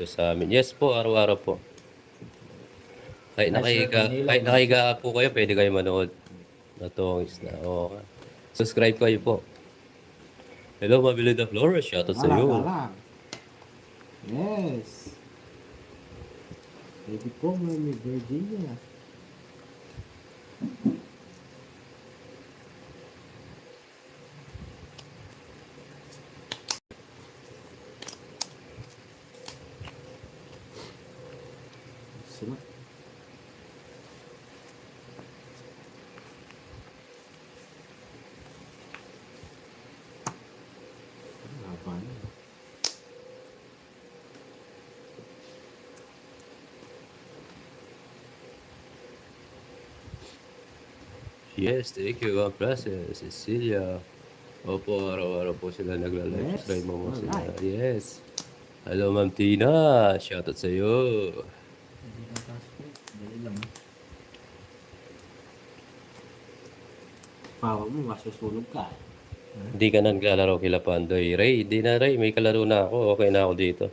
dito sa amin. Yes po, araw-araw po. Kahit Ay, Sir nakahiga, Manila, kahit nakahiga po kayo, pwede kayo manood. Natungis na. Oo. Subscribe kayo po. Hello, Mabilida Flores. Shoutout sa iyo. galang. Yes. Baby ko, Mami Virginia. Sila. Laban. Yes, thank you. God bless you. Cecilia. Opo, araw-araw po sila nagla-live. Yes, Subscribe mo sila. alright. Yes. Hello, Ma'am Tina. Shoutout sa iyo. Hindi na task. Dali lang. Pawa mo, masusunog ka. Hindi ka na naglalaro kila Pandoy. Ray, di na Ray. May kalaro na ako. Okay na ako dito.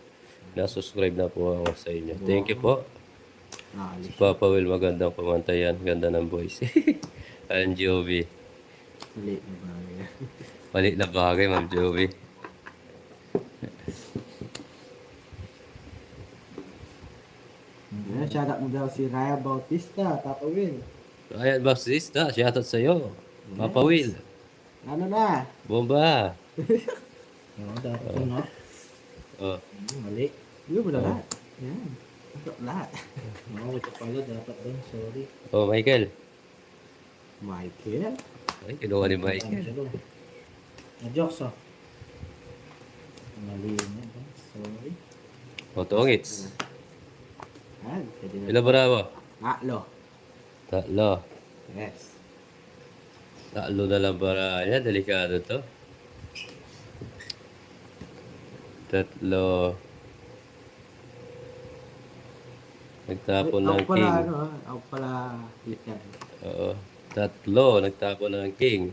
Nasubscribe na po ako sa inyo. Thank you po. Si Naalis. Papa Will, magandang pamantayan. Ganda ng voice. Ang Jovi. Mali na ba? Mali na bagay, Ma'am Jovi. Yeah, shout out mo daw si Raya Bautista, Papa Will. Ryan Baptista, shoutout sa iyo. Papa Will. Ano na? Bomba. Oo, dapat ito, no? Oh. Mali. Hindi mo na lahat. Yan. Ito lahat. Oo, ito pala dapat doon. Sorry. Oh, Michael. Michael? Ay, kinuha ni Michael. Na-jokes, oh. Mali na ba? Sorry. Oh, tongits. Yan. Pwede na. Ilan ba na mo? Aklo. Tatlo. Yes. Tatlo na lang para yan. Delikado to. Tatlo. Nagtapon ng Ako pala, king. ano, ako pala, flicker. Oo. Tatlo. Nagtapon ng king.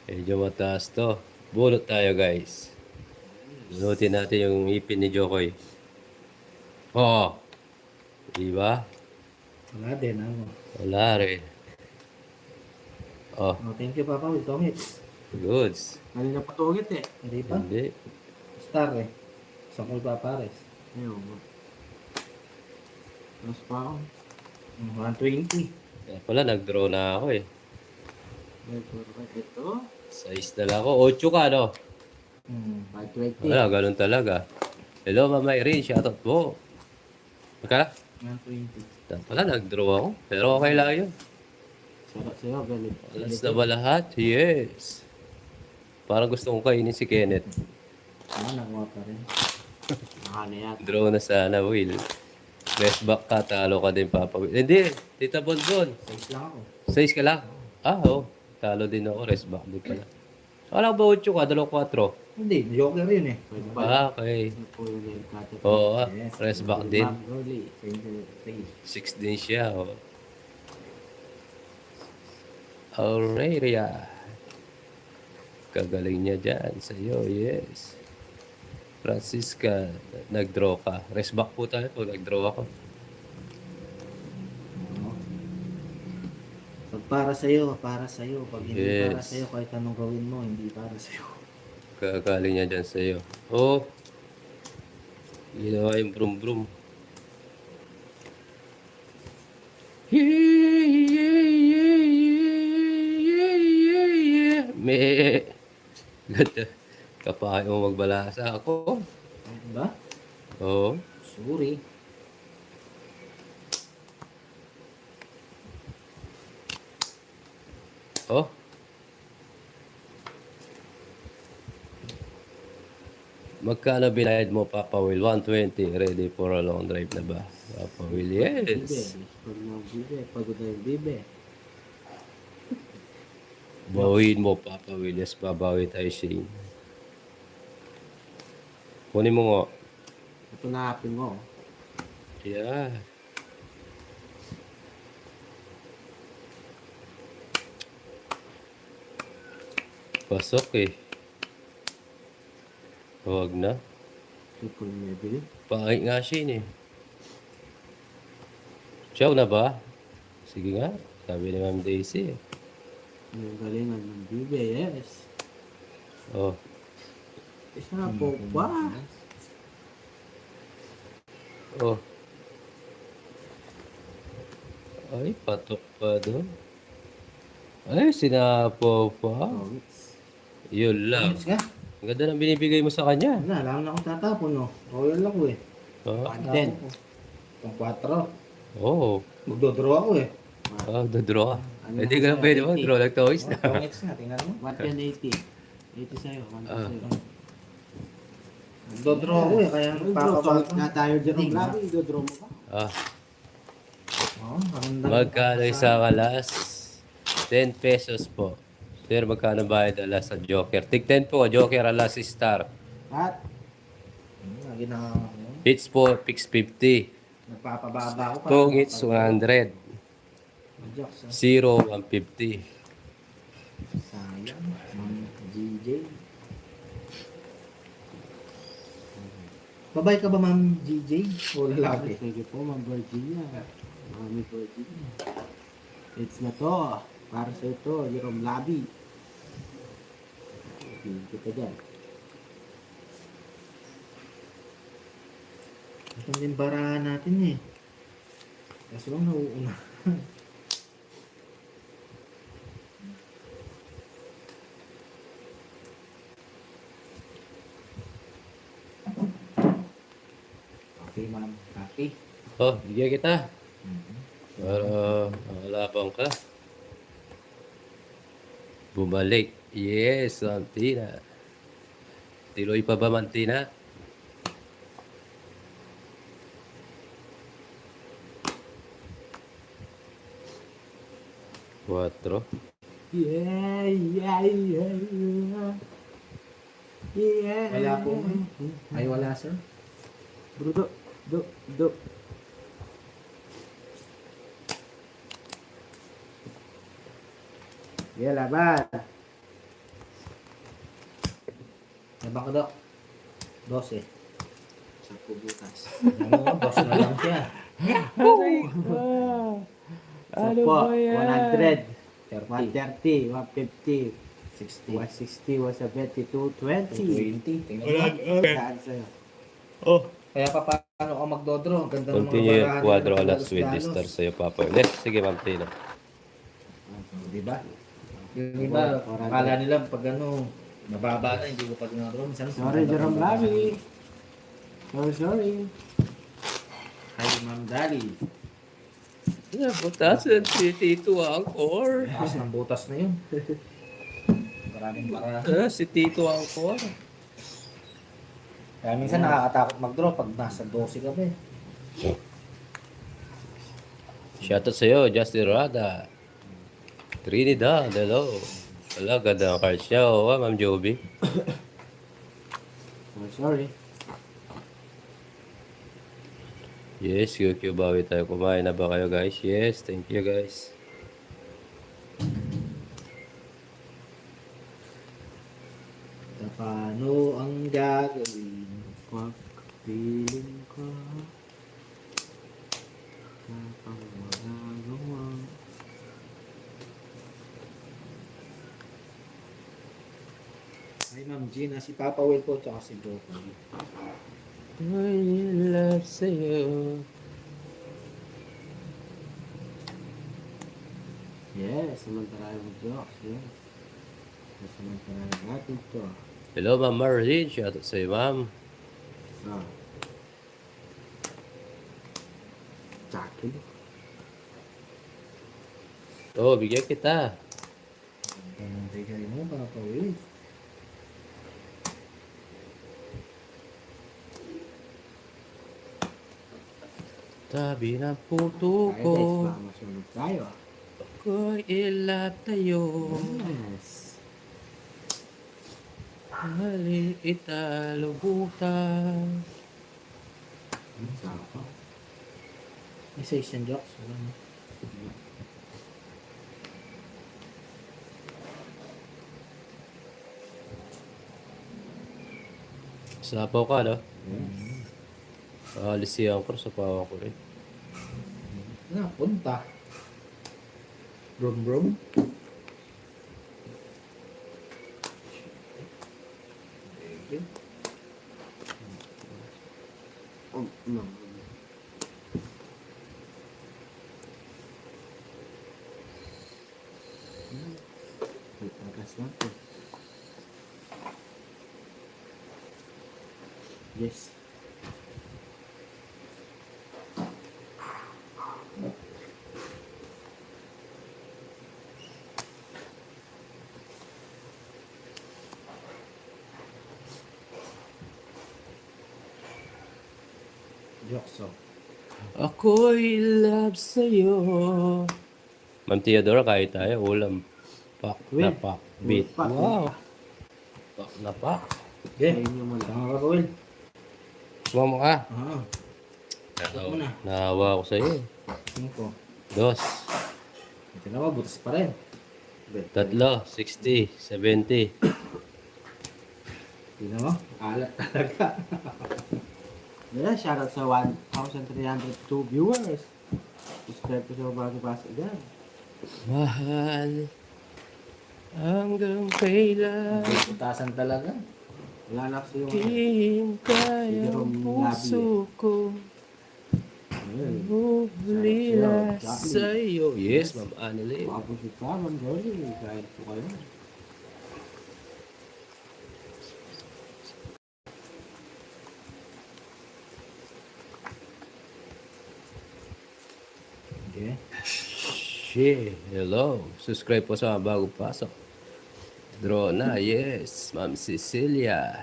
Medyo mataas to. Bunot tayo, guys. Bunutin natin yung ipin ni Jokoy. Oo. Diba? Wala din, ano. Wala rin. Oh, Oh, thank you, Papa. Will tongit. goods. Kanina pa tongit, eh. Hindi pa? Hindi. Star, eh. Sakol pa, pares. Ayun. Mas pa ako. 120. Kaya pala, nag-draw na ako eh. Ito. 6 na lang ako. 8 ka, no? 520. Wala, ganun talaga. Hello, Mama Irene. Shoutout po. Maka? 120. Kaya pala, nag-draw ako. Pero okay lang yun. Sarap sa'yo, galit. Alas na ba lahat? Yes. Parang gusto kong kainin si Kenneth. Nakuha pa rin. Nakana yan. Draw na sana, Will. Best back ka, talo ka din, Papa Will. Hindi, Tita Bonbon. 6 lang ako. 6 ka lang. Ah, oo. Talo din ako. Rest back din pala. Wala ba 8 ka? 2-4. Hindi, joker yun eh. Pwede pa. Ah, okay. Oo, rest back din. 6 din siya. Oh. Aurelia. Kagaling niya dyan sa iyo. Yes. Francisca, nag-draw ka. Rest back po tayo pag nag-draw ako. Pag para sa'yo, para sa'yo. Pag hindi Yes. para sa'yo, kahit anong gawin mo, hindi para sa'yo. Kagaling niya dyan sa iyo. Oh. Ginawa yung brum-brum. Me. Ganda. Kapay mo magbalasa ako. Diba? Oo. Sorry. Oh. Magkano binayad mo, Papa Will? 120. Ready for a long drive na ba? Papa Will, yes. Pag nag-bibe, pagod na yung bibe. Bawiin mo, Papa Will. Yes, babawi tayo, Shane. Kunin mo nga. Ito na-happy mo. Yeah. Pasok eh. Huwag na. Triple level. Pangit nga siya yun eh. Ciao na ba? Sige nga. Sabi ni Ma'am Daisy eh. Yung galingan ng BBS. Oh. Isa po ba? Oh. Ay, patok pa doon. Ay, sinapo pa. Pongits. Yun lang. Pongits ka? Ang ganda ng binibigay mo sa kanya. Wala, alam na akong tatapon, no? Royal ako eh. Oh. 110. Itong 4. Oh. Magdodraw ako eh. Oh, dodraw ka. Ano Hindi na ka na sa'yo? pwede mag-draw like toys na. Pongits nga, tingnan mo. 110, 80. 80 sa'yo, 110 sa'yo. Magdodraw ako eh, kaya papabago. Na tayo dyan. Grabe, dodraw mo ba? Ah, Oo, ang magkano isa kalas? 10 pesos po. Sir, magkano bayad alas sa Joker? Tig 10 po, Joker alas star. At, Lagi na Hits po, fix 50. nagpapababa ako. Tong hits 100. Jokes, 0, 150. sayang. GJ. Babay ka ba, Ma'am GJ? O lalaki? sige po, Ma'am Virginia. Mami Virginia. It's na to. Para sa ito, Jerome Labi. Tingin kita dyan. Ito din barahan natin eh. Kaso lang nauuna. Okay, ma'am. Happy. Oh, bigyan kita. Para makalapang ka. Bumalik. Yes, Mantina. Tiloy pa ba, Mantina? Cuatro. Yeah, yeah, yeah, yeah. Yeah. Wala po. Ay, wala, sir. Brudo, do. Yeah, laban. Nabang ka, Dok. 12. Sa butas. Ano, 12 na lang siya. Ano ba yan? 100, 30. 130, 150, 60. 160, 172, 20. 20. Tingnan mo. Saan sa'yo? Oh. Kaya pa paano ka magdodro? Ang ganda ng mga Continue barahan cuadro nila, alas with Dalos. star sa'yo, Papa. Yes, sige, Mantina. Diba? Yung iba, akala nila pag ano, mababa na, hindi ko pag naroon. Minsan, Sorry, Jerome Labi. Sorry. Hi, Ma'am Dali. Butas ang si Tito Angkor. Taas ng butas na yun. Maraming barahan. Si Tito Angkor. Kaya minsan nakakatakot mag-draw pag nasa 12 ka pa eh. Shoutout sa'yo, Justin Rada. Trinidad, hello. Wala, ganda ang cards niya. Oo, Ma'am Joby. Sorry. Yes, QQ bawi tayo. Kumain na ba kayo, guys? Yes, thank you, guys. Paano ang gagawin? Pag piling ka, kapag magagawa. Hi, Ma'am Gina. Si Papa Will po, tsaka si Broccoli. I love sa'yo. Yes, samantalayo mo jokes. Yes. Samantalayo natin to. Hello, Ma'am Marlene. Shoutout sa'yo, Ma'am. Ah. Jackie. Oo, bigyan kita. Ang bigay mo, Papa Will. Tabi ng puto Tayo ko. guys, baka masunod tayo. Ako'y ilap tayo. Yes. Hali italubutan. Sapa. May 6 yan, Jocks. Wala na. Sapaw ka, no? Yes. Alis si Angkor sa pawa ko rin. Na, punta. Brum brum. Okay. Oh, no. Wait, atas natin. Yes. Jokso. Ako'y love sa'yo. Ma'am Theodora, kahit tayo, ulam. Pak na Will. pak. Beat. Pak. Wow. Pak na pak. Okay. Ayun yung muna. Tama ka, Will. Sumama ka. Ah, mo na. Nahawa ako sa'yo. 5. Dos. Ito na ba, butas pa rin. Tatlo. 60. 70. Tingnan mo, alat talaga. Yeah, shoutout sa 1,302 viewers. Subscribe ko sa bago pasok dyan. Mahal. Hanggang kailan. Butasan talaga. Wala na kasi yung Hintay Si ang Jerome puso ko. Humulila sa'yo. Yes, Ma'am Annalyn. mga pusit pa, man, girlie. Kahit po kayo. Okay. Shit. Hello. Subscribe po sa mga bagong pasok. Drona, yes. Ma'am Cecilia.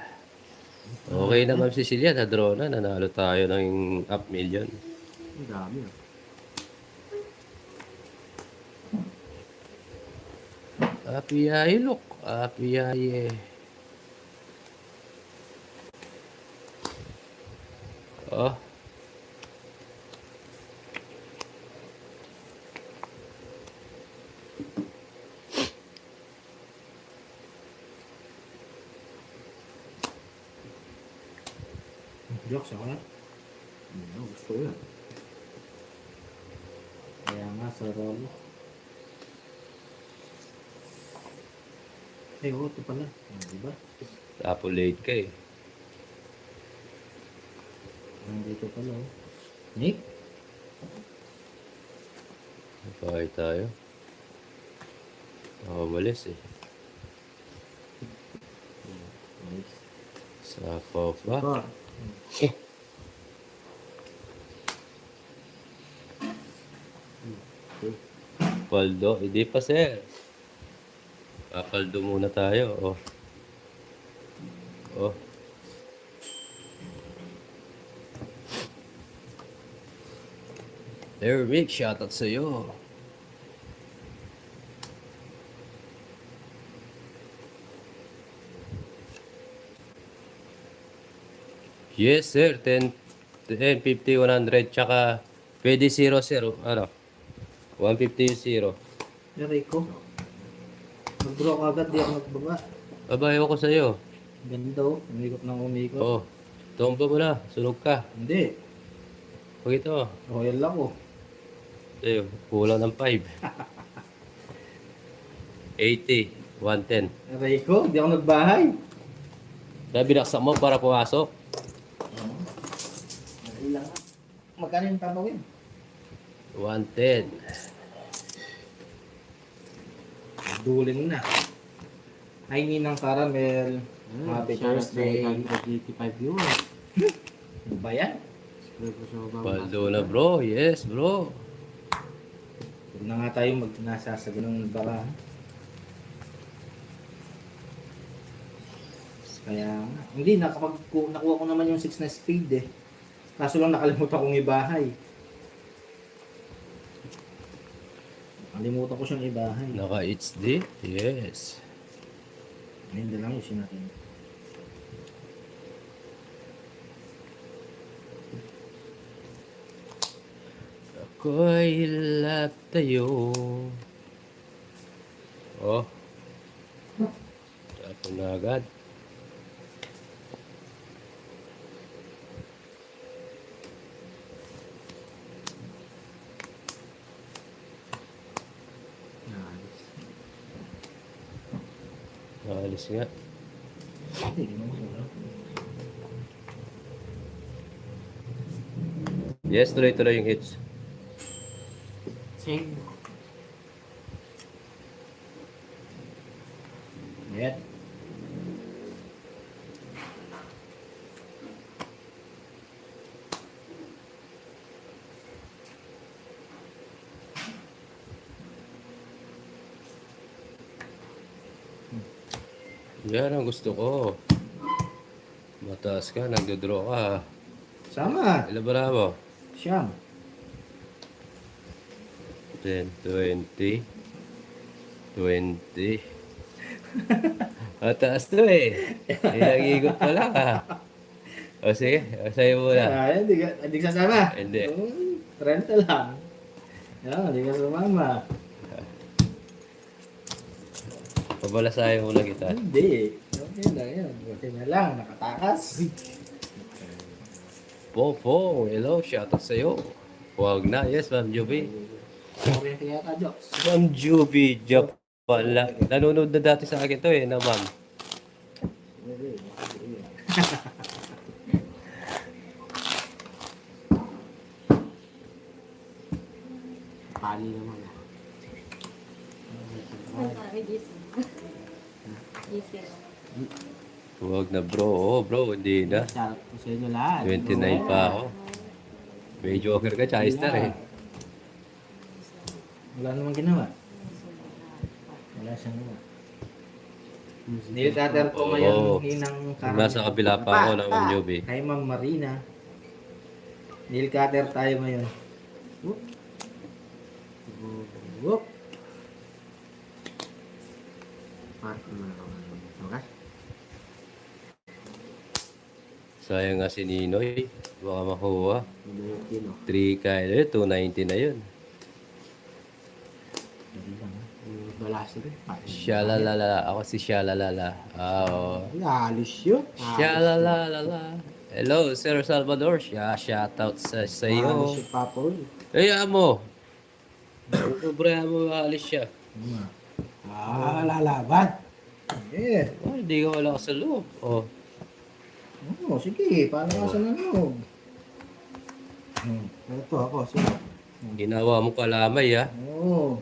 Okay na, Ma'am Cecilia. Na drona. Nanalo tayo ng up million. Ang dami ah. Apiyahe, look. Apiyahe. Oh. Jokes ako na. Gusto ko yan. Kaya nga sa rolo. Ay, oo, ito pala. Diba? Tapo late ka eh. Nandito pala. Oh. Nick? Bakit tayo? Ako malis eh. Nice. Sa pa. Ito. Paldo. Hindi pa, sir. Papaldo muna tayo. Oh. Oh. There, Rick. Shoutout sa'yo. Yes, sir. 10, 50, 100. Tsaka, pwede 0, sir. Ano? 150 yung 0. Aray ko. Mag-draw ka agad, di ako nagbaba. Babayo ko sa'yo. Ganda oh. Umikot ng umikot. Oh. Tomba mo na. Sunog ka. Hindi. Pag ito. Royal ako. Sa'yo. Kulang ng 5. 80. 110. Aray ko, di ako nagbahay. Kaya binaksak mo para pumasok. Ilang nga. Magkano yung tatawin? 110. Duling na. Ay, Ninang Caramel. Happy Shoutout sa Thursday. 185 viewers. Ano ba yan? Subscribe ko sa bago Paldo na bro. Yes bro. Huwag na nga tayo nasa sa ganung baka. Kaya nga. Hindi, nakuha ko naman yung 6 na speed eh. Kaso lang nakalimutan kong ibahay. Nakalimutan ko siyang ibahay. Naka-HD. Yes. Ayun na lang yung natin. Ako'y love tayo. Oh. Tapos na agad. Yes nga. Hindi, hindi mo wala. Yes, tuloy-tuloy yung hits. Sing. Net. Yan ang gusto ko. Mataas ka, nagdodraw ka. Sama. Ilan ba na mo? Siyam. 10, 20, 20. Mataas to eh. Ilang ikot pa lang ah. O sige, sa'yo muna. Hindi ka sasama. Hindi. 30 lang. Hindi ka sumama. Pabalasahin muna kita. Hindi. Okay lang yan. Buti na lang. Nakatakas. Popo, hello, shoutout sa'yo. Huwag na, yes, Ma'am Juby. Sorry kaya ka, Jokes. Ma'am Juby, job pala. Nanonood na dati sa akin to eh, na ma'am. Pali naman. May gising. Gising. Huwag na bro, oh bro, hindi na. Shout ko sa inyo lahat. 29 pa ako. May joker ka, tsaka star eh. Wala namang ginawa. Wala siyang ginawa. Neil cutter po Oo. ngayon hinang Nasa kabila pa ako ng Ma'am Juby. Kay Ma'am Marina. Neil cutter tayo ngayon. Whoop. Parang naman ako. Okay? Sayang nga si Ninoy. Baka makuha. Mabayot yun, oh. 3 kaya 290 na yun. Balasa rin. Shalalala. Ako si Shalalala. Oo. Alis yun. Shalalala. Hello, Sir Salvador. Shoutout sa Alis iyo. yung Papa Will. Ay, amo. Sobra mo alis siya. Lalaban. Yeah. Oh, hindi ka wala sa loob. Oh. Sige. Paano ka sa nanog? Ito ako. Sige. Ginawa mo kalamay ha. Oo.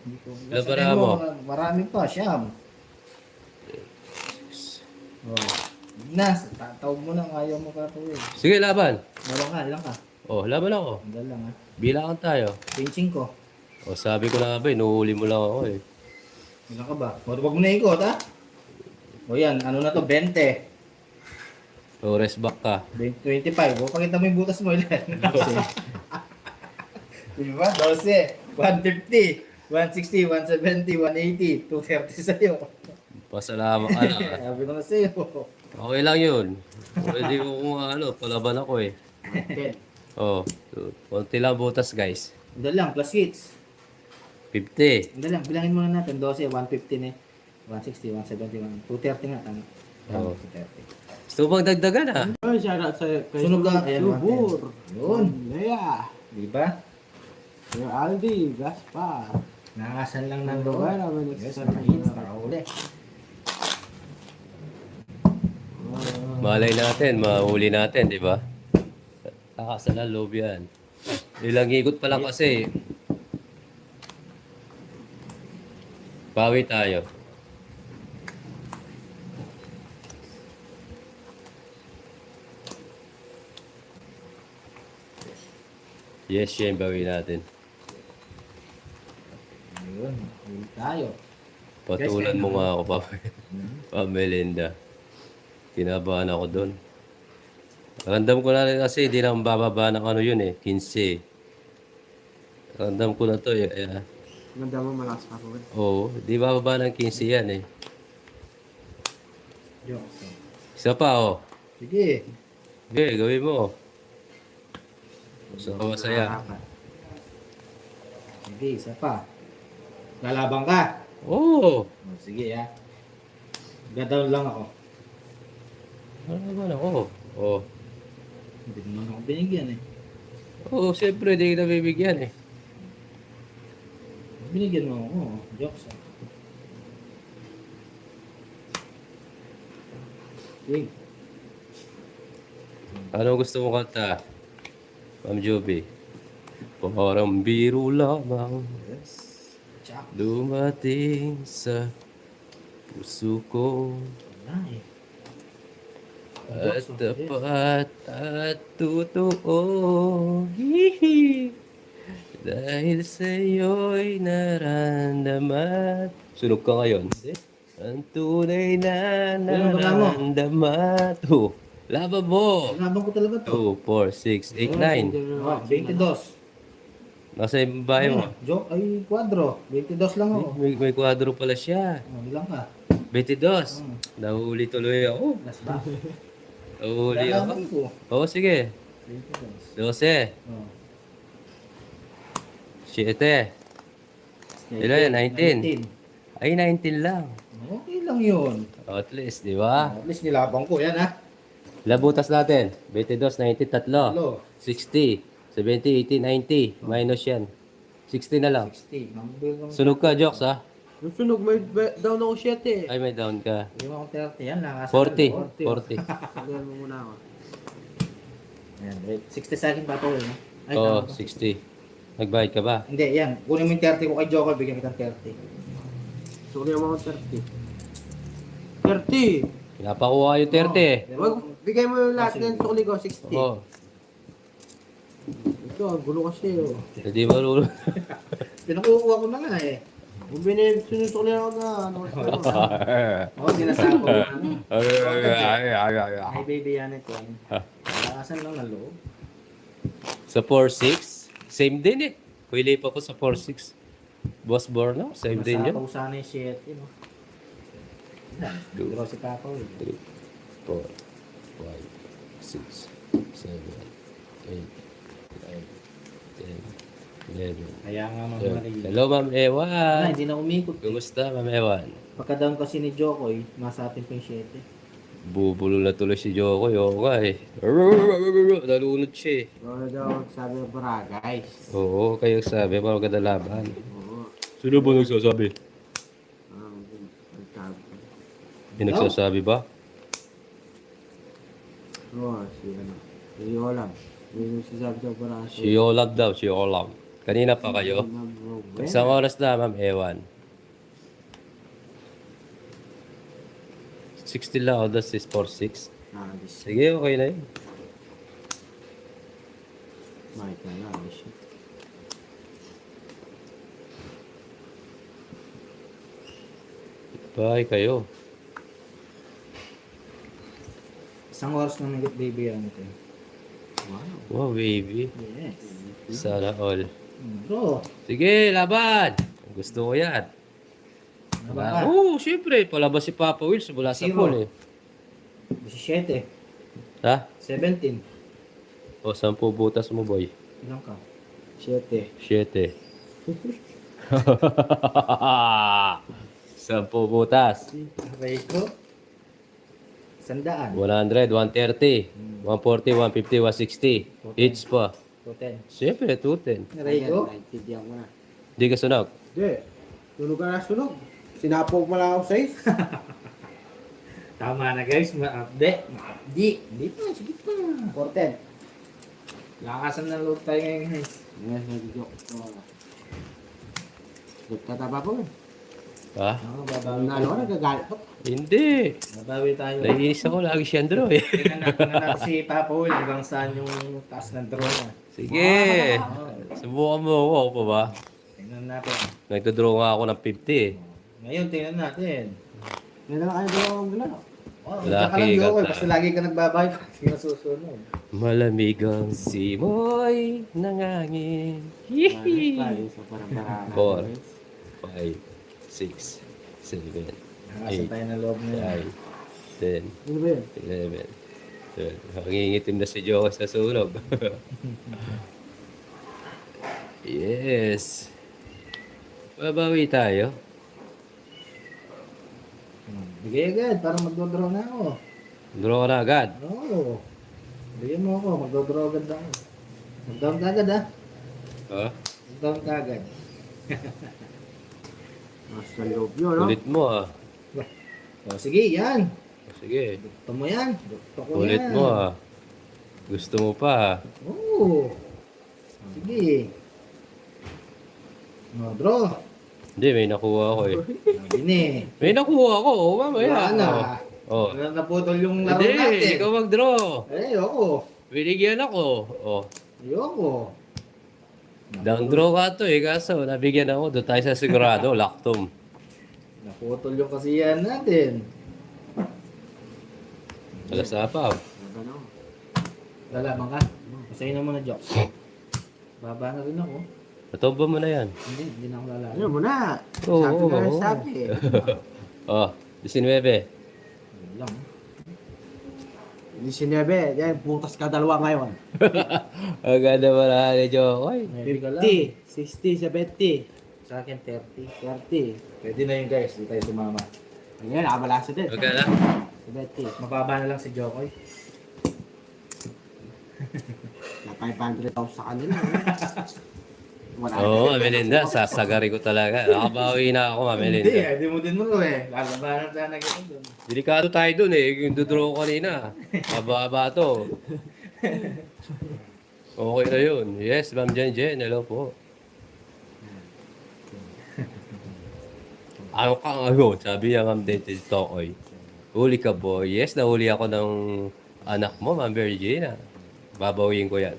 Labara mo. Marami pa. Siyam. Na. Tatawag mo lang. Ayaw mo katawid. Sige, laban. Ilang ka? Oh, laban ako. Andal lang ha. Bilangan tayo. Pinching ko. Oh, sabi ko na nga ba, inuhuli mo lang ako eh. Ilang ka ba? Wag mo na ikot ha. O yan. Ano na to? 20. So, rest back ka. 25. O, pakita mo yung butas mo ilan. Diba? 12. 150. 160, 170, 180, 230 sa'yo. Pasalamat ka na. Sabi ko na sa'yo. Okay lang yun. Pwede ko kung palaban ako eh. 10. Oh, konti lang butas guys. Hindi lang, plus hits. 50. Hindi lang, bilangin muna natin. 12, 150 na 160, 170, 230 nga. Tama. Oo. 230. Gusto mo bang dagdagan ha? Ay, shoutout sa kay Sunog lang. Ayan, Subur. Yun. Lea. Diba? Sir Aldi. Gaspar. Nangasan lang ng Ano loob. ba naman Yes, sa mga hits. Nakahuli. Malay natin, mahuli natin, di ba? Takasan na loob yan. Ilang ikot pa lang kasi. Bawi tayo. Yes, yan, bawi natin. Ayun, huli tayo. Patulan mo nga ako, Pa Melinda. Kinabahan ako doon. Randam ko na rin kasi, di na bababa ng ano yun eh, 15. Randam ko na to eh. Ganda mo malakas pa ko. Oo, di bababa ng 15 yan eh. Jokes. Isa pa oh. Sige. Okay, gawin mo. Gusto ko masaya. Sige, isa pa. Lalabang ka. Oo. Sige ha. Gadaw lang ako. Ano naman ako? Oo. Hindi naman ako binigyan eh. Oo, siyempre, di kita bibigyan eh. Binigyan mo ako. Jokes. King. Ano gusto mo kanta? Ma'am Joby. Parang biro lamang Yes. Chak. dumating sa puso ko. Wala eh. At tapat at totoo. Hihi. Dahil sa'yo'y naramdaman. Sunog ka ngayon. Hindi. Ang tunay na Ano ba mo? naramdaman. Oh, laban mo. Nabang ko talaga to. 2, 4, 6, 8, 9. Oh, 22. Nasa yung bahay mo. Joke, ay, kwadro. 22 lang ako. May kwadro pala siya. Oh, ilang ka? 22. Nahuli tuloy ako. Last ba? Nahuli ako. Lalaban ko. Oo, sige. 22. 12. Oh. 7. Ilan yan? 19. 19. Ay, 19 lang. Okay lang yun. At least, di ba? At least nilabang ko. Yan ha. Labutas natin. 22, 90, 3. Hello. 60, 70, 80, 90. Minus yan. 60 na lang. 60. Mambil lang. Sunog ka, Jokes, ha? Yung sunog, may down ako 7 eh. Ay, may down ka. Hindi mo akong 30. Yan lang. 40. 40. Sabihan mo muna ako. Yan. Wait. 60 sa akin pa po. Ay, Oo, tama ba? 60. Nagbayad ka ba? Hindi, yan. Kunin mo yung 30 ko kay Joker. Bigyan kitang 30. Sabihan mo ako 30. 30! Pinapakuha yung 30. Wag, bigay mo yung lahat ng sukli ko, 60. Oo. Ito, ang gulo kasi oh. Hindi marunong. Pinakukuha ko na nga eh. Kung sinusukli ako na, ano kasi ako. Oo, ginasako ko. Ay, baby, yan ito. Lakasan lang ng loob. Sa 4-6, same din eh. Pwede pa ko sa 4-6. Boss Borno, same din yun. Nasapaw sana yung shit, you know. Draw si Papa. 3, 4, 5, 6, 7, 8, 9, 10, 11. Kaya nga, Ma'am 12. Marie. Hello, Ma'am Ay, Ewan. hindi na umikot. Kumusta, Ma'am Ewan? Pagka-down kasi ni Jokoy, nasa atin pa yung 7. Bubulol na tuloy si Joko. Yoko eh. Nalunod siya eh. Wala daw sabi ng barangay. Oo, kayo sabi. Parang ganda laban. Oo. Sino ba nagsasabi? Nagtago. May nagsasabi ba? Oo, si ano. Si Yolam. Yung sasabi ng barangay. Si Olab daw, si Olab. Kanina pa kayo. Isang oras na, Ma'am Ewan. 60 lang ako, das is 4-6. Sige, okay na yun. Mike na lang. Shit. Bye kayo. Isang oras na nagit baby yan ito. Wow. Wow, baby. Yes. Sana all. Bro, Sige, laban! Gusto ko yan. ano ba ka? Oo, syempre. Palabas si Papa Wills mula sa Zero. pool eh. 17. Ha? 17. O, 10 butas mo, boy. Ilang ka? 7. 7. 10 butas. Aray ko. 100. 100, 130, 140, 150, 160. Each pa. 210. Siyempre, 210. Aray ko. Naintindihan ko na. Hindi ka sunog. Hindi. Sunog ka na sunog. Sinapog mo lang ako 6. Tama na guys. Ma-update. Hindi pa. Sige pa. 410. Lakasan ng loob tayo ngayon guys. Yes, nag-joke. Nagtataba po. Ha? Babawi Ano ka, nagagalit ko. Hindi. Babawi tayo. Naiinis ako lagi si Andrew eh. Tingnan natin si Papa Will hanggang saan yung taas ng drone niya. Sige. Subukan mo ako. Ako pa ba? Tingnan natin. Nagdodraw nga ako ng 50 eh. Ngayon, tingnan natin. Yan lang kayo dalawang galaw. Oh, Laki diyan ka lang, Joel. ka. Basta lagi ka nagbabawi. Kasi nasusunod. Malamig ang simoy nangangin. Hihi. Tayo sa parang barangay. 4, 5, 6, 7, Nakasan tayo ng loob na yan. 9, 10, Ano ba yun? 11, 12. Nangingitim na si Joko sa sunog. Yes. Babawi tayo. Bigay agad para magdodraw na ako. Draw ka na agad. Oo. Bigyan mo ako. Magdodraw agad ako. Mag-down ka agad ha. Ha? Mag-down ka agad. Nasa loob yun, no? Ulit mo ah. O, sige, yan. Sige, Gusto mo yan. Gusto ko ulit yan. mo ah. Gusto mo pa ah. Oo. Sige. No, draw. Hindi, may nakuha ako eh. Sabi ni. May nakuha ako, oh, mamaya. Wala na. Oh. Wala naputol yung laro Hindi, natin. ikaw mag-draw. Ayoko. Binigyan ako. Oh. Ayoko. Down draw ka to eh, kaso nabigyan ako. Doon tayo sa sigurado, Lactum. Naputol yung kasiyahan natin. Alas apaw. Ano? Lalaman ka? Masaya na muna, Jok. Baba na rin ako. Natomba mo na yan. Hindi na ako lalaman. Ano mo na? Oo, Sabi oo, ka na oo. sabi. Oh, 19. Yun lang. 19. Yan, putas ka dalawa ngayon. Ang ganda mo na ni Jokoy. Maybe ka lang. 50, 60, 70, Sa akin, 30. 30. Pwede na yun, guys. Hindi tayo sumama. Ayan, nakabalasa din. Magkano? 70. Mababa na lang si Jokoy. Na 500,000 sa kanila. Wala. Oo, Melinda, sasagari ko talaga. Nakabawi na ako, Melinda. Hindi mo din mo eh. Lalabanan sana kita doon. Delikado tayo dun eh. Yung dodraw ko kanina. Mababa to. Okay na yun. Yes, Ma'am Jen Jen. Hello po. Ano ka ano? Sabi niya Ma'am Dentis Tokoy. Huli ka boy. Yes, nahuli ako ng anak mo, Ma'am Virginia. Babawiin ko yan.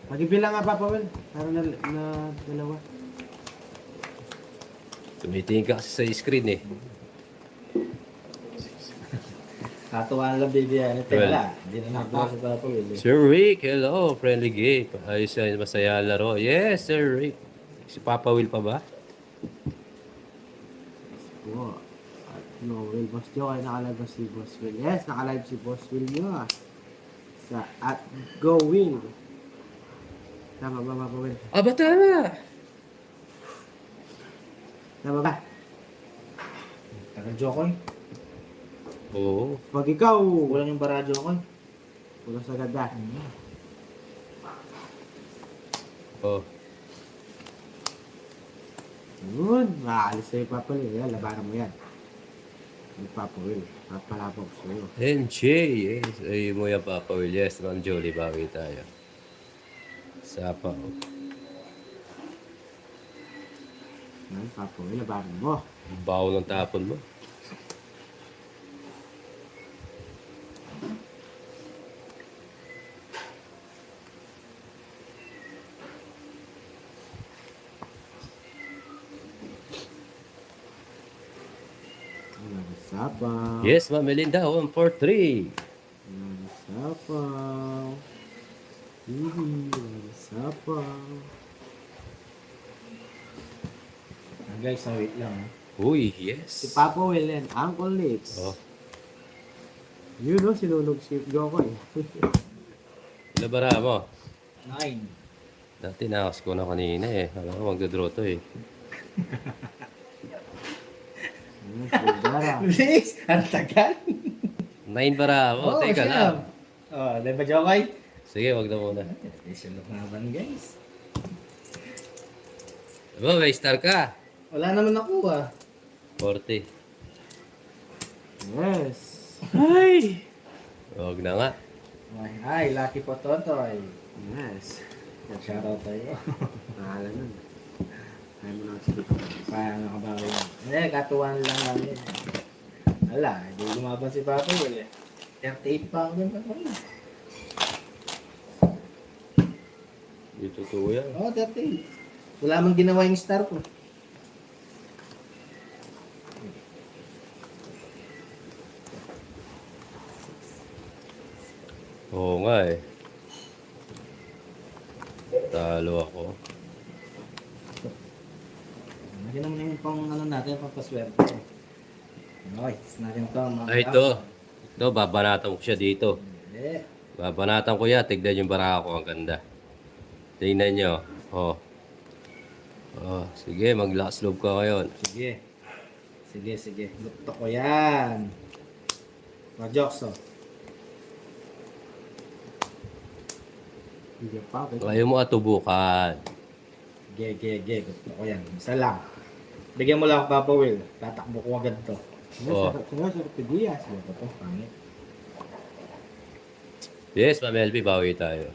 Magibilang nga, Papa Will. Para na dalawa. Tumitingin ka kasi sa screen eh. Katuwa lang baby yan. Teka, hindi na nakakuha sa Papa Will. Sir Rick, hello. Friendly game. Ayos yan, masaya laro. Yes, Sir Rick. Si Papa Will pa ba? Oo. At no, Will Boss Joe ay nakalive ba si Boss Will? Yes, nakalive si Boss Will nyo. Sa at Go Will. Tama ba, Papa Will? Aba, tama. Tama ba? Tagal Jokoy. Oo. Pag ikaw, Kulang yung bara Jokoy. pulo sa ganda. Oh. Yun, makaalis sa'yo, Papa Will. Yan, labanan mo yan. Yung Papa Will. Papalapag sa'yo. NJ, yes. Ay mo yan, Papa Will. Yes, Ma'am Jolie, bawi tayo. Sapa. Yan, Papa Will, labanan mo. Bawo ng tapon mo. Nagasapaw. Yes, Ma'am Melinda, 143. Nagasapaw. Hihi, nagasapaw. Guys, wait lang. Uy, Si yes. Papa Will yan, Uncle Nix. Oh. Yun o, sinunog si Jokoy. Labara mo. 9. Dati nakas ko na kanina eh. Alam ko magdodraw to eh. Dara. Please! Ang tagal. 9 para mo. Teka lang. Oh, di ba Jokoy? Sige, wag na muna. Isulok naman guys. Diba, may star ka. Wala naman ako 40. Yes. Ay! Wag na nga. Hi, Lucky Pototoy. Yes. Shoutout sa'yo. Pangalan nun. Kaya mo na sige. Paano ka ba yun? Hindi, katuwan lang namin. Wala, hindi lumaban si Papa Will eh. 38 pa ako din pa rin. Hindi totoo yan. Oo, 38. Wala mang ginawa yung star ko. Oo nga eh. Talo ako. Lagyan naman yung pang ano natin, pang paswerte. Okay, it's natin to. Mga Ay, ito. Ito, babanatan ko siya dito. Hindi. Babanatan ko yan. Tignan yung baraka ko. Ang ganda. Tingnan nyo. Oh. Oh, sige, mag-last loob ka ngayon. Sige. Sige. Gusto ko yan. Majokso. Hindi pa. Ayaw mo atubukan. Ge. Gusto ko yan. Isa lang. Bigyan mo lang ako, Papa Will. Tatakbo ko agad to. Oh. Sarap sa'yo, sarap kay Diaz. Ito to, pangit. Yes, Ma'am LB, bawi tayo.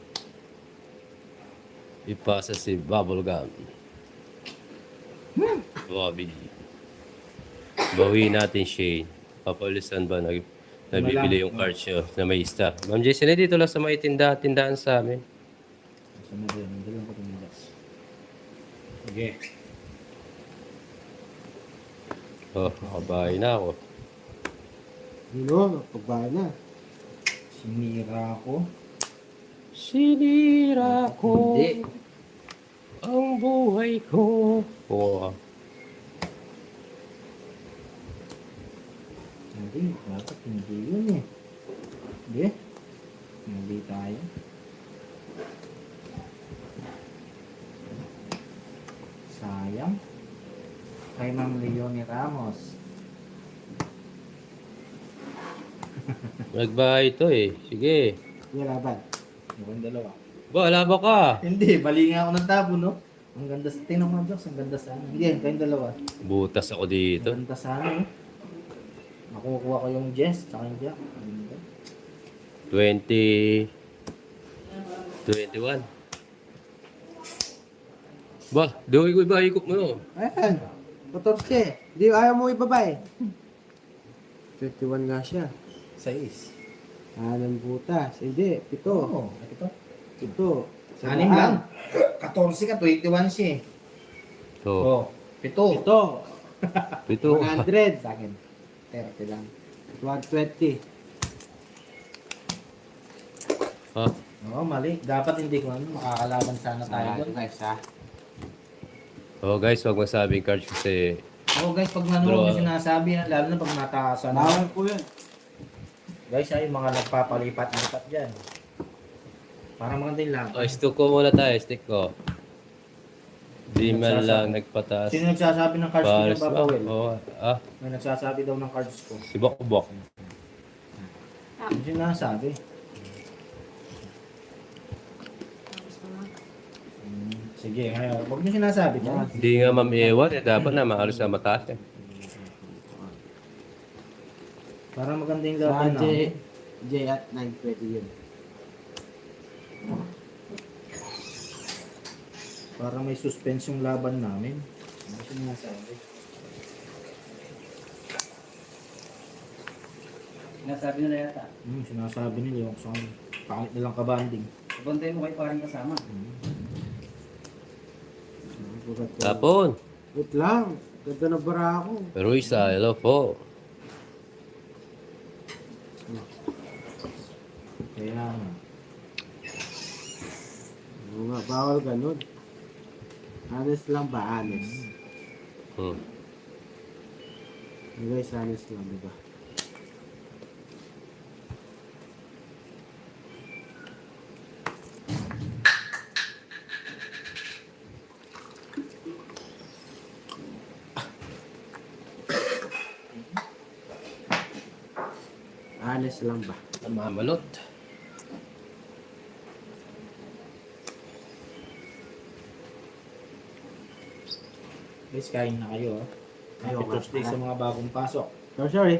Ipasa si Bubblegum. Bobby. Bawi natin Shane. Papaulisan ba nabibili yung cards nyo na may star? Ma'am Jessie, dito lang sa may tindahan sa amin. Sunod yun, hindi lang ko tumigas. Sige. Oh, nakabahay na ako. Yun, pagbahay na. Sinira ko. Sinira ko Hindi. ang buhay ko. Oh, Hindi, dapat hindi yun eh. Hindi. Hindi tayo. Sayang. Kay Ma'am Leonie Ramos. nagbahay ito eh. Sige. Yung laban. Yung dalawa. Ba, alaba ka. Hindi, bali nga ako ng tabo, no? Ang ganda sa tingnan mo, Jox. Ang ganda sana. Hindi, kayong dalawa. Butas ako dito. Ang ganda sana, eh. Makukuha ko yung Jess, tsaka yung Jack. Ang ganda. 20... 21. Ba, doon ko iba, ikot mo no. Ayan. 14. Hindi, ayaw mo ibaba eh. 51 nga siya. 6. Anong butas. Hindi, 7. Oo, ito. 7. Anim lang. 14 ka, 21 siya eh. So, Oo. 7. 7. ito. 100. Sa akin. 30 lang. 120. Ha? Oo, mali. Dapat hindi ko ano, makakalaban sana tayo Ayan, doon. guys, ha? Oh guys, wag masabing cards kasi Oo guys, pag nanonood Draw. yung sinasabi, lalo na pag nataasan na. Bawal po yun. Guys, ay mga nagpapalipat-lipat dyan. Para maganda yung laban. oh, stick ko muna tayo, stick ko. Di man lang nagpataas. Sino nagsasabi ng cards ko Pares yung ba? babawil? Oh, May nagsasabi daw ng cards ko. si Bokbok. Ano yung nasabi? Tapos naman. Sige, ngayon. Huwag nyo sinasabi dyan. Hindi nga mamiiwan eh, dapat na maalos na mataas eh. Para maganda yung Sa laban J, namin. J at 920 yun. Para may suspense yung laban namin. Ano yung sinasabi? Sinasabi nila yata. Sinasabi nila yung saan. Pangit nilang kabanding. Bantay mo kayo parang kasama. Tapon. Wait lang. Ganda na bara ako. Ruisa, hello po. Kaya nga. Oo nga, bawal ganun. Honest lang ba? Honest. Hmm. Guys, honest lang, diba? Honest lang ba? Mamalot. Guys, kain na kayo. Happy Ayoko. Thursday sa mga bagong pasok. Oh, sorry.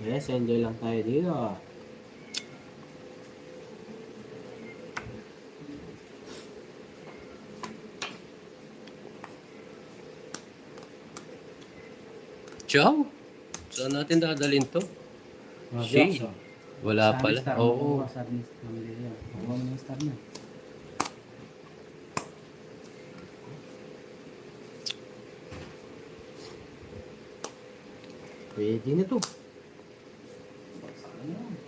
Yes, enjoy lang tayo dito. Ciao. Saan natin dadalhin to? Mga Shane. Jackson. Wala pala. Oo. Sabi ni Star nila. Kuha mo yung Star na. Pwede na to.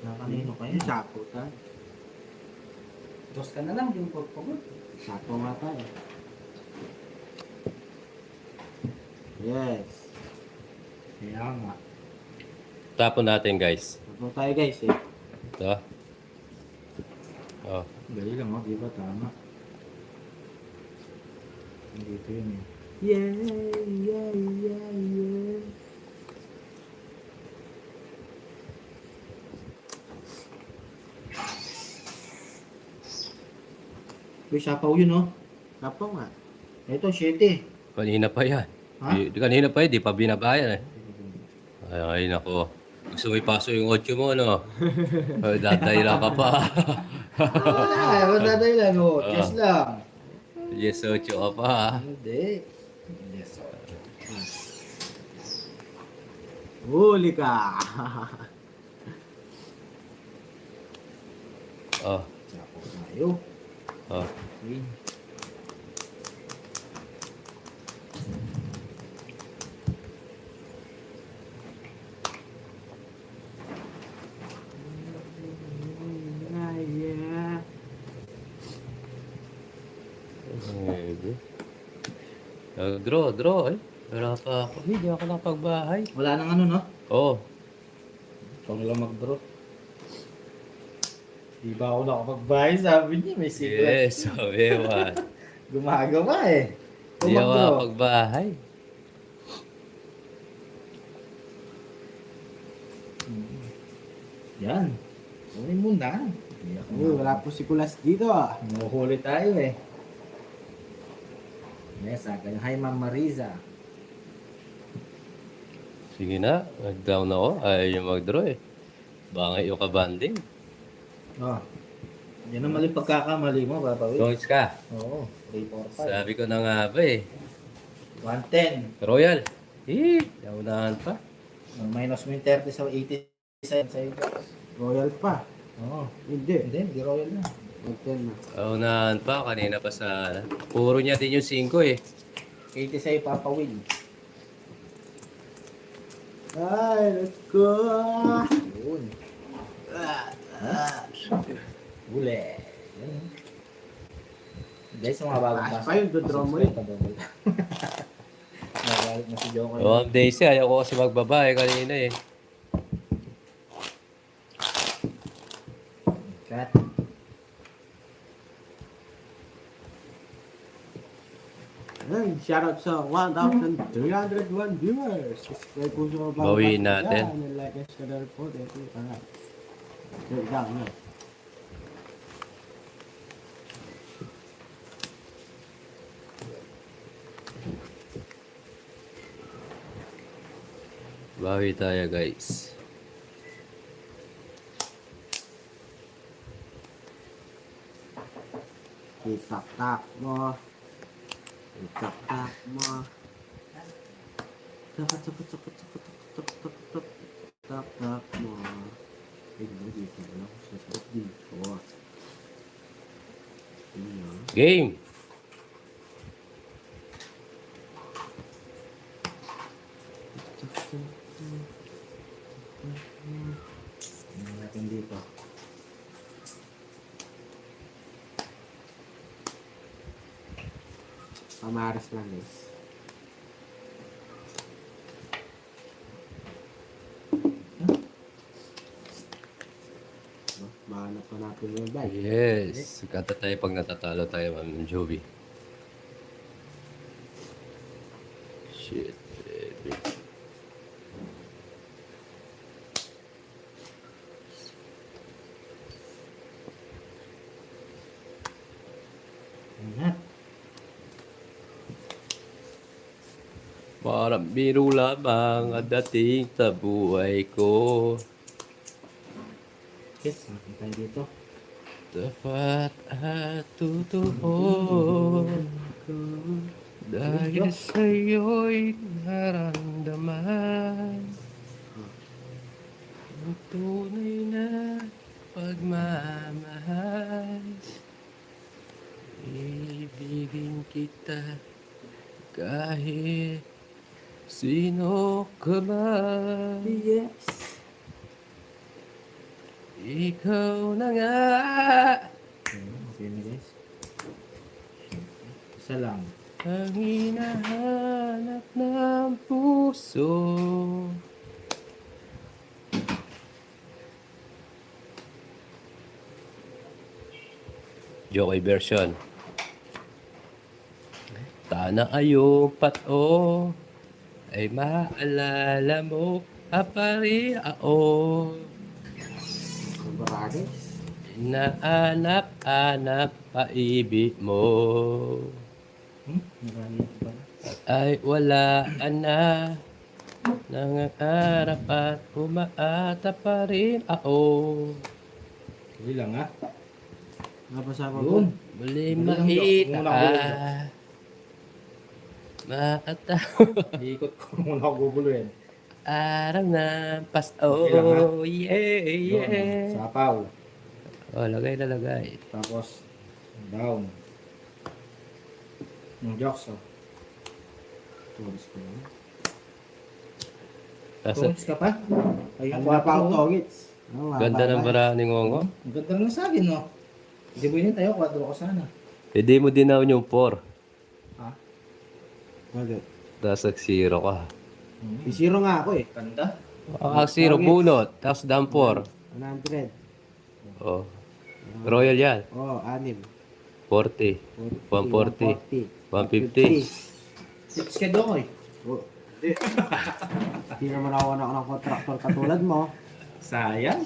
Nakanino kayo? Sapo tayo. Dos ka na lang, yung pagpagod. Sapo nga tayo. Yes. Kaya nga. Tapon natin guys. Sapo tayo guys eh. Ito. Oh. Dali lang, di ba? Tama. Dito yun eh. Yeah, yeah, yeah, yeah. Uy, sapaw yun oh. Sapo nga. Ito, 7. Kanina pa yan. Ha? Kanina pa yan, di pa binabayan eh. Ay, nako. Gusto mo ipasok yung 8 mo, no? Ay, dadayla ka pa. Wala, madaday lang. Oh. Chess lang. Yes, 8 ka pa. Hindi. Yes. Huli ka. Oh, Sapo tayo. oh. Queen. Yeah. Draw. Ay, wala pa ako. Hindi ako nakapagbahay. Wala nang ano, no? Oh, Pang lang mag-draw. Di ba ako nakapagbahay? Sabi niya, may secret. yes. Sabi, what? Gumagawa eh. Hindi ako Mag-draw. nakapagbahay. Yan. Uwi muna. Hindi ako Uy, wala po si Kulas dito ah. Nahuhuli tayo eh. Yes, agad. Hi, Ma'am Mariza. Sige na, nag-down ako. Ayaw yung mag-draw eh. Bangay yung kabanding. Oh. Yan ang mali pagkakamali mo, Babawi. Jones ka. Oo. 3, 4, 5. Sabi ko na nga ba eh. 110. Royal. Naunahan pa. Minus mo yung 30 sa 80 sa'yo. Royal pa. Oo. Hindi. Hindi royal na. Magten na. Naunahan pa. Kanina pa sa... Puro niya din yung 5 eh. 80 sa'yo, Papa Will. Ay, let's go. Yun. Huli. Yan. Guys, mga bagong Taas pasok. pa yun, dodraw mo yun. Nagalit na si Joko. Oh, Daisy, ayaw ko kasi magbabae kanina eh. Cut. Ay, shoutout sa 1,301 viewers. Subscribe po sa mga Bawiin bagong natin. pasok dyan. Like and share po. Thank you. Alright. Check down na. Bawi tayo guys. Itak-tak mo. Itak-tak mo. Tak-tak mo. Ay, dito na ako sa sakit dito. Ayan. Game! Ano natin dito? Pamaris lang guys. Mahanap pa natin yung bike. Yes! Kata tayo pag natatalo tayo, Ma'am Joby. Shit, baby. Ayan. Parang biro lamang ang dating sa buhay ko. Okay, saan tayo dito? Dapat at totoo dahil sa'yo'y naramdaman ang tunay na pagmamahal. Ibigin kita kahit sino ka man. Yes! Ikaw na nga. Okay na guys. Isa lang. Ang hinahanap ng puso. Jokoy version. Tana ayo pato ay maalala mo apari ao. Sobraris. Naanap-anap paibig mo. Marami pa. Ay wala na. Nangangarap at umaata pa rin ako. Hindi lang ha. Napasama Yun. mo. Muli Muli lang, makita Dok. Muna ka. ako, Maata. Iikot ko muna ako guguluhin. Araw na pasto. Okay lang, ha? Yeah, Yun. yeah. Sapaw. Oh, lagay na lagay. Tapos, down. Yung jokes, oh. Togits ko na. Tungits ka pa? Ay, Ang yung mga pang 4 togits. Ganda ng bara ni Ngongo. Ang ganda ng sabi, no? Hindi mo yun tayo, 4 ko sana. Hindi mo dinawin yung 4. Ha? Bakit? Tapos nag-0 ka. Isiro nga ako eh. Ganda. Ah, 0 bunot. Tapos down 4. 100. Oh. Royal yan. Oh, 6. 40. 140. 150. Tips ka doon, eh. Oh, hindi. Hindi naman ako ng kontraktor katulad mo. Sayang.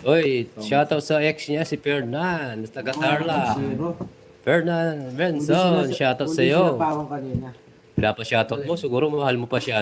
Oy, shoutout sa ex niya si Fernan, taga Tarlac. Zero. Fernan Benson, shoutout sa iyo. Hindi sila pawang kanina. Wala pa shoutout mo, siguro mahal mo pa siya.